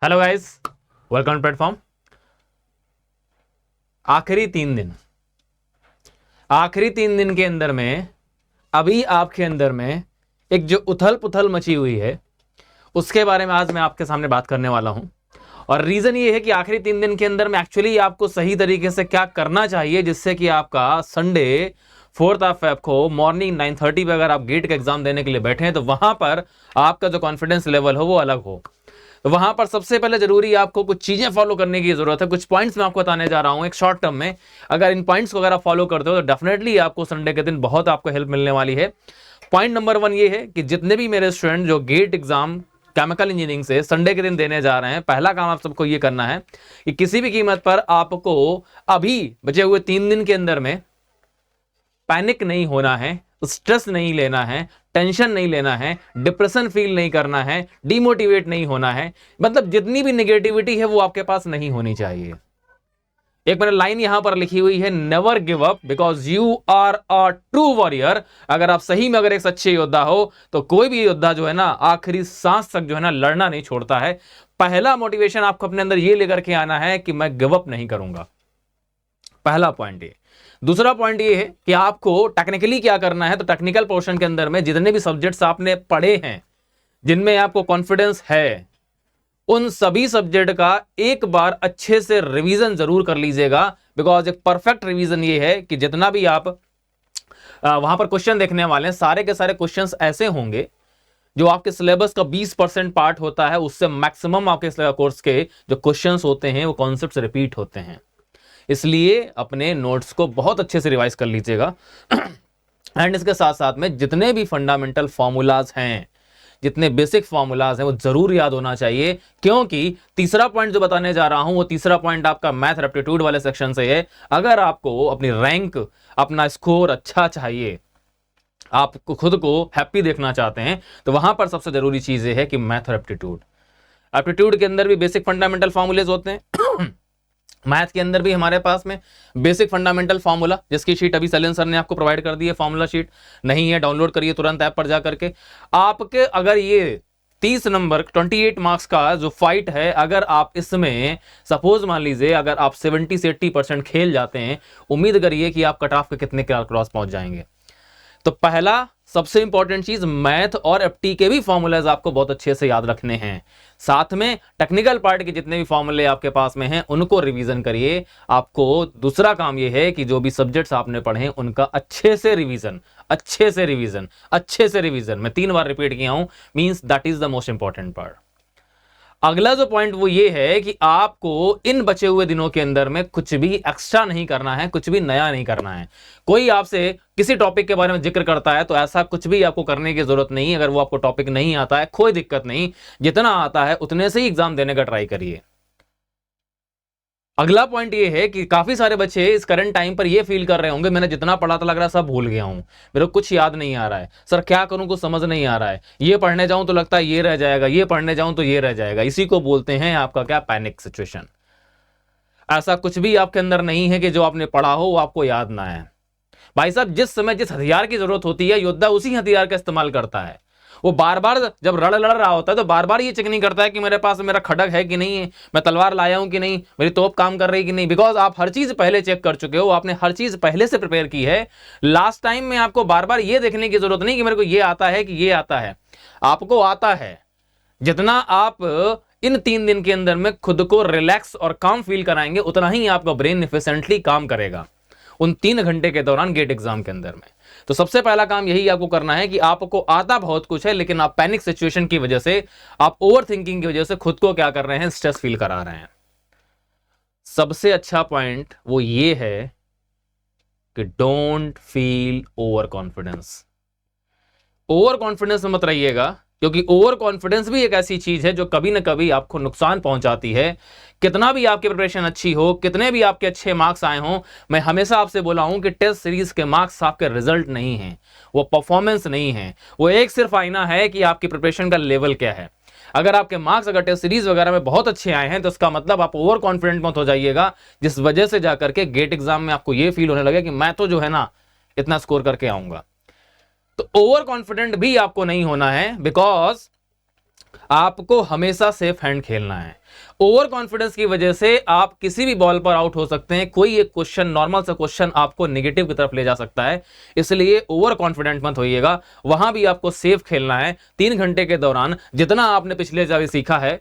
Hello guys, welcome platform. आखिरी तीन दिन के अंदर में अभी आपके अंदर में एक जो उथल पुथल मची हुई है उसके बारे में आज मैं आपके सामने बात करने वाला हूं। और रीजन ये है कि आखिरी 3 दिन के अंदर में एक्चुअली आपको सही तरीके से क्या करना चाहिए जिससे कि आपका संडे 4 फेब को मॉर्निंग 9:30 पे अगर आप गेट का एग्जाम देने के लिए बैठे हैं तो वहां पर आपका जो कॉन्फिडेंस लेवल हो वो अलग हो। तो वहां पर सबसे पहले जरूरी आपको कुछ चीजें फॉलो करने की जरूरत है। कुछ पॉइंट्स मैं आपको बताने जा रहा हूं एक शॉर्ट टर्म में। अगर इन पॉइंट्स को अगर आप फॉलो करते हो तो डेफिनेटली आपको संडे के दिन बहुत आपको हेल्प मिलने वाली है। पॉइंट नंबर 1 ये है कि जितने भी मेरे स्टूडेंट जो गेट एग्जाम केमिकल इंजीनियरिंग से संडे के दिन देने जा रहे हैं, पहला काम आप सबको ये करना है कि किसी भी कीमत पर आपको अभी बचे हुए 3 दिन के अंदर में पैनिक नहीं होना है, स्ट्रेस नहीं लेना है, टेंशन नहीं लेना है, डिप्रेशन फील नहीं करना है, डिमोटिवेट नहीं होना है। मतलब जितनी भी नेगेटिविटी है वो आपके पास नहीं होनी चाहिए। एक मैंने लाइन यहां पर लिखी हुई है, never give up because you are a true warrior. अगर आप सही में अगर एक सच्चे योद्धा हो तो कोई भी योद्धा जो है ना आखिरी सांस तक जो है ना लड़ना नहीं छोड़ता है। पहला मोटिवेशन आपको अपने अंदर ये लेकर के आना है कि मैं गिव अप नहीं करूंगा। पहला पॉइंट ये। दूसरा पॉइंट ये है कि आपको टेक्निकली क्या करना है। तो टेक्निकल पोर्शन के अंदर में जितने भी सब्जेक्ट्स आपने पढ़े हैं जिनमें आपको कॉन्फिडेंस है उन सभी सब्जेक्ट का एक बार अच्छे से रिवीजन जरूर कर लीजिएगा। बिकॉज एक परफेक्ट रिवीजन ये है कि जितना भी आप वहां पर क्वेश्चन देखने वाले हैं सारे के सारे क्वेश्चंस ऐसे होंगे जो आपके सिलेबस का 20% पार्ट होता है, उससे मैक्सिमम आपके कोर्स के जो क्वेश्चंस होते हैं वो कॉन्सेप्ट्स रिपीट होते हैं। इसलिए अपने नोट्स को बहुत अच्छे से रिवाइज कर लीजिएगा। एंड इसके साथ साथ में जितने भी फंडामेंटल फॉर्मूलाज हैं, जितने बेसिक फॉर्मूलाज हैं वो जरूर याद होना चाहिए। क्योंकि तीसरा पॉइंट जो बताने जा रहा हूं वो तीसरा पॉइंट आपका मैथ एप्टीट्यूड वाले सेक्शन से है। अगर आपको अपनी रैंक अपना स्कोर अच्छा चाहिए, आपको खुद को हैप्पी देखना चाहते हैं, तो वहां पर सबसे जरूरी चीज ये है कि मैथ और एप्टीट्यूड। एप्टीट्यूड के अंदर भी बेसिक फंडामेंटल फॉर्मूलेज होते हैं। मैथ के अंदर भी हमारे पास में बेसिक फंडामेंटल फार्मूला, जिसकी शीट अभी सलीम सर ने आपको प्रोवाइड कर दी है। फार्मूला शीट नहीं है, डाउनलोड करिए तुरंत ऐप पर जाकर के। आपके अगर ये 30 नंबर 28 मार्क्स का जो फाइट है, अगर आप इसमें सपोज मान लीजिए अगर आप 70 से 80% खेल जाते हैं, उम्मीद करिए कि आप कट ऑफ के कितने क्रॉस पहुंच जाएंगे। तो पहला सबसे इंपॉर्टेंट चीज मैथ और एप्टी के भी फॉर्मूलाज आपको बहुत अच्छे से याद रखने हैं। साथ में टेक्निकल पार्ट के जितने भी फॉर्मूले आपके पास में हैं उनको रिवीजन करिए। आपको दूसरा काम यह है कि जो भी सब्जेक्ट्स आपने पढ़े हैं उनका अच्छे से रिवीजन, अच्छे से रिवीजन, अच्छे से रिवीजन। मैं 3 बार रिपीट किया हूं, means that is the most important part. अगला जो पॉइंट वो ये है कि आपको इन बचे हुए दिनों के अंदर में कुछ भी एक्स्ट्रा नहीं करना है, कुछ भी नया नहीं करना है। कोई आपसे किसी टॉपिक के बारे में जिक्र करता है तो ऐसा कुछ भी आपको करने की जरूरत नहीं। अगर वो आपको टॉपिक नहीं आता है कोई दिक्कत नहीं, जितना आता है उतने से ही एग्जाम देने का ट्राई करिए। अगला पॉइंट ये है कि काफी सारे बच्चे इस करंट टाइम पर ये फील कर रहे होंगे मैंने जितना पढ़ा था लग रहा है सब भूल गया हूं, मेरे को कुछ याद नहीं आ रहा है, सर क्या करूं कुछ समझ नहीं आ रहा है, ये पढ़ने जाऊं तो लगता है ये रह जाएगा, ये पढ़ने जाऊं तो ये रह जाएगा। इसी को बोलते हैं आपका क्या, पैनिक सिचुएशन। ऐसा कुछ भी आपके अंदर नहीं है कि जो आपने पढ़ा हो वो आपको याद ना है। भाई साहब, जिस समय जिस हथियार की जरूरत होती है योद्धा उसी हथियार का इस्तेमाल करता है। वो बार बार जब लड़ रहा होता है तो बार बार ये चेक नहीं करता है कि मेरे पास मेरा खड़ग है कि नहीं, मैं तलवार लाया हूं कि नहीं, मेरी तोप काम कर रही कि नहीं। बिकॉज आप हर चीज पहले चेक कर चुके हो, आपने हर चीज पहले से प्रिपेयर की है। लास्ट टाइम में आपको बार बार ये देखने की जरूरत नहीं कि मेरे को ये आता है कि ये आता है, आपको आता है। जितना आप इन 3 दिन के अंदर में खुद को रिलैक्स और काम फील कराएंगे उतना ही आपका ब्रेन इफिशिएंटली काम करेगा उन 3 घंटे के दौरान गेट एग्जाम के अंदर में। तो सबसे पहला काम यही आपको करना है कि आपको आता बहुत कुछ है लेकिन आप पैनिक सिचुएशन की वजह से, आप ओवर थिंकिंग की वजह से खुद को क्या कर रहे हैं, स्ट्रेस फील करा रहे हैं। सबसे अच्छा पॉइंट वो ये है कि don't feel over confidence. Over confidence में मत रहिएगा, क्योंकि ओवर कॉन्फिडेंस भी एक ऐसी चीज है जो कभी ना कभी आपको नुकसान पहुंचाती है। कितना भी आपकी प्रिपरेशन अच्छी हो, कितने भी आपके अच्छे मार्क्स आए हों, मैं हमेशा आपसे बोला हूं कि टेस्ट सीरीज के मार्क्स आपके रिजल्ट नहीं हैं, वो परफॉर्मेंस नहीं है, वो एक सिर्फ आईना है कि आपकी प्रिपरेशन का लेवल क्या है। अगर आपके मार्क्स अगर टेस्ट सीरीज वगैरह में बहुत अच्छे आए हैं तो इसका मतलब आप ओवर कॉन्फिडेंट मत हो जाइएगा, जिस वजह से जाकर के गेट एग्जाम में आपको यह फील होने लगे कि मैं तो जो है ना इतना स्कोर करके आऊंगा। तो ओवर कॉन्फिडेंट भी आपको नहीं होना है। बिकॉज आपको हमेशा सेफ हैंड खेलना है। ओवर कॉन्फिडेंस की वजह से आप किसी भी बॉल पर आउट हो सकते हैं। कोई एक क्वेश्चन, नॉर्मल सा क्वेश्चन आपको नेगेटिव की तरफ ले जा सकता है, इसलिए ओवर कॉन्फिडेंट मत होइएगा। वहां भी आपको सेफ खेलना है। 3 घंटे के दौरान जितना आपने पिछले जब सीखा है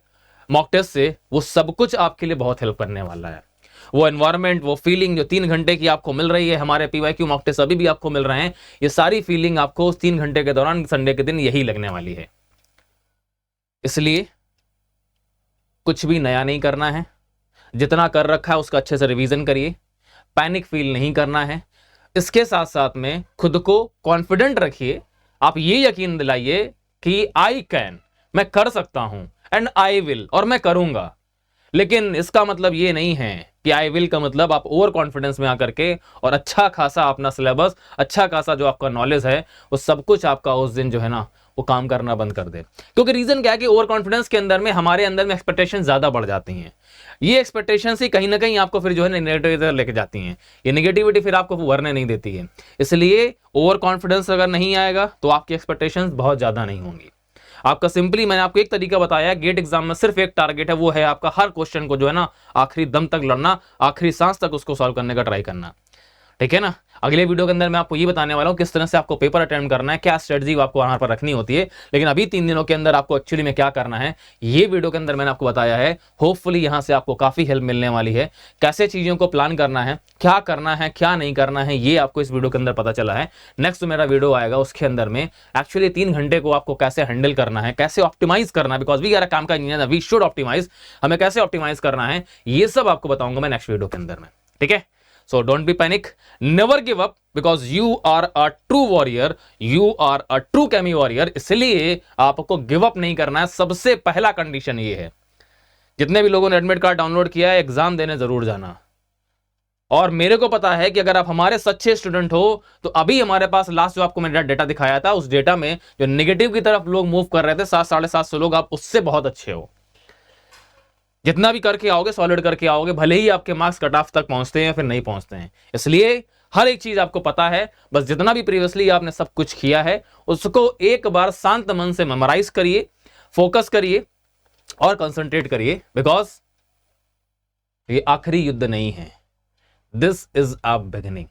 मॉक टेस्ट से, वो सब कुछ आपके लिए बहुत हेल्प करने वाला है। वो एनवायरमेंट, वो फीलिंग जो 3 घंटे की आपको मिल रही है, हमारे PYQ मॉक टेस्ट अभी भी आपको मिल रहे हैं, ये सारी फीलिंग आपको उस 3 घंटे के दौरान संडे के दिन यही लगने वाली है। इसलिए कुछ भी नया नहीं करना है, जितना कर रखा है उसका अच्छे से रिवीजन करिए, पैनिक फील नहीं करना है। इसके साथ साथ में खुद को कॉन्फिडेंट रखिए। आप ये यकीन दिलाइए कि आई कैन, मैं कर सकता हूं, एंड आई विल, और मैं करूंगा। लेकिन इसका मतलब ये नहीं है कि आई विल का मतलब आप ओवर कॉन्फिडेंस में आकर के और अच्छा खासा अपना सिलेबस, अच्छा खासा जो आपका नॉलेज है, वो सब कुछ आपका उस दिन जो है ना वो काम करना बंद कर दे। क्योंकि रीजन क्या है कि ओवर कॉन्फिडेंस के अंदर में हमारे अंदर में एक्सपेक्टेशन ज्यादा बढ़ जाती हैं। ये एक्सपेक्टेशन ही कहीं ना कहीं आपको फिर जो है नेगेटिव लेके जाती हैं। ये नेगेटिविटी फिर आपको उभरने नहीं देती है। इसलिए ओवर कॉन्फिडेंस अगर नहीं आएगा तो आपकी एक्सपेक्टेशंस बहुत ज्यादा नहीं होंगी। आपका सिंपली, मैंने आपको एक तरीका बताया, गेट एग्जाम में सिर्फ एक टारगेट है, वो है आपका हर क्वेश्चन को जो है ना आखिरी दम तक लड़ना, आखिरी सांस तक उसको सॉल्व करने का ट्राई करना। ठीक है ना। अगले वीडियो के अंदर मैं आपको ये बताने वाला हूं किस तरह से आपको पेपर अटेम्प्ट करना है, क्या स्ट्रेटजी आपको वहां पर रखनी होती है। लेकिन अभी 3 दिनों के अंदर आपको एक्चुअली में क्या करना है, ये वीडियो के अंदर मैंने आपको बताया है। होपफुली यहां से आपको काफी हेल्प मिलने वाली है। कैसे चीजों को प्लान करना है, क्या करना है, क्या नहीं करना है, ये आपको इस वीडियो के अंदर पता चला है। नेक्स्ट मेरा वीडियो आएगा, उसके अंदर में एक्चुअली 3 घंटे को आपको कैसे हैंडल करना है, कैसे ऑप्टिमाइज करना है, बिकॉज वी आर अ काम का इंजीनियर, वी शुड ऑप्टिमाइज, हमें कैसे ऑप्टिमाइज करना है, ये सब आपको बताऊंगा मैं नेक्स्ट वीडियो के अंदर में। ठीक है। So don't be panic, never give up, because you are a true warrior, you are a true Kami warrior। इसलिए आपको गिव अप नहीं करना है। सबसे पहला कंडीशन ये है, जितने भी लोगों ने एडमिट कार्ड डाउनलोड किया है, एग्जाम देने जरूर जाना। और मेरे को पता है कि अगर आप हमारे सच्चे स्टूडेंट हो तो अभी हमारे पास लास्ट जो आपको मैंने डेटा दिखाया था, उस डेटा में जो नेगेटिव की तरफ लोग मूव कर रहे थे 700-750 लोग, आप उससे बहुत अच्छे हो। जितना भी करके आओगे, सॉलिड करके आओगे, भले ही आपके मार्क्स कट ऑफ तक पहुंचते हैं या फिर नहीं पहुंचते हैं। इसलिए हर एक चीज आपको पता है। बस जितना भी प्रीवियसली आपने सब कुछ किया है उसको एक बार शांत मन से मेमोराइज करिए, फोकस करिए और कंसंट्रेट करिए, बिकॉज ये आखिरी युद्ध नहीं है, दिस इज अ बिगिनिंग।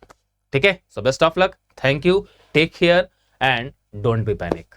ठीक है। So best of luck, thank you, take care and don't be panic.